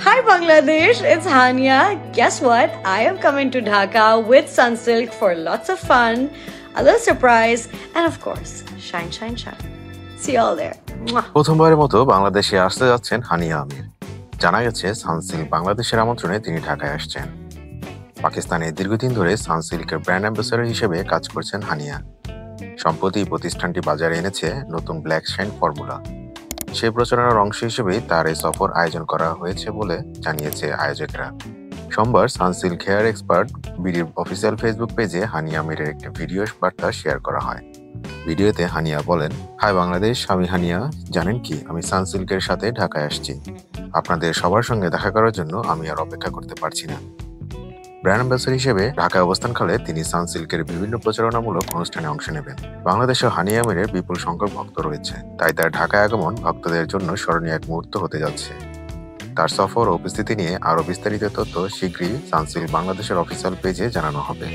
Hi Bangladesh, it's Hania. Guess what? I am coming to Dhaka with Sunsilk for lots of fun, a little surprise, and of course, shine, shine, shine. See you all there. Mwah. প্রথমবারের মতো বাংলাদেশে আসতে যাচ্ছেন হানিয়া আমির। জানা গেছে Sunsilk বাংলাদেশের আমন্ত্রণে তিনি ঢাকায় আসছেন। পাকিস্তানে দীর্ঘদিন ধরে সানসিল্কের ব্র্যান্ড অ্যাম্বাসেডর হিসেবে কাজ করছেন হানিয়া। সম্প্রতি প্রতিষ্ঠানটি বাজারে এনেছে নতুন ব্ল্যাক শাইন ফর্মুলা। সেই প্রচারণার অংশ হিসেবেই তার এই সফর আয়োজন করা হয়েছে বলে জানিয়েছে আয়োজকেরা। সোমবার সানসিল্ক হেয়ার এক্সপার্ট বিডির অফিসিয়াল ফেসবুক পেজে হানিয়া আমিরের একটি ভিডিও বার্তা শেয়ার করা হয়। ভিডিওতে হানিয়া বলেন, হাই বাংলাদেশ, আমি হানিয়া। জানেন কি, আমি সানসিল্কের সাথে ঢাকায় আসছি। আপনাদের সবার সঙ্গে দেখা করার জন্য আমি আর অপেক্ষা করতে পারছি না। ব্র্যান্ড অ্যাম্বাসেডর হিসেবে ঢাকায় অবস্থানকালে তিনি সানসিল্কের বিভিন্ন প্রচারণামূলক অনুষ্ঠানে অংশ নেবেন। বাংলাদেশে হানিয়া আমিরের বিপুল সংখ্যক ভক্ত রয়েছে, তাই তার ঢাকায় আগমন ভক্তদের জন্য স্মরণীয় এক মুহূর্ত হতে যাচ্ছে। তার সফর ও উপস্থিতি নিয়ে আরও বিস্তারিত তথ্য শীঘ্রই সানসিল্ক বাংলাদেশের অফিসিয়াল পেজে জানানো হবে।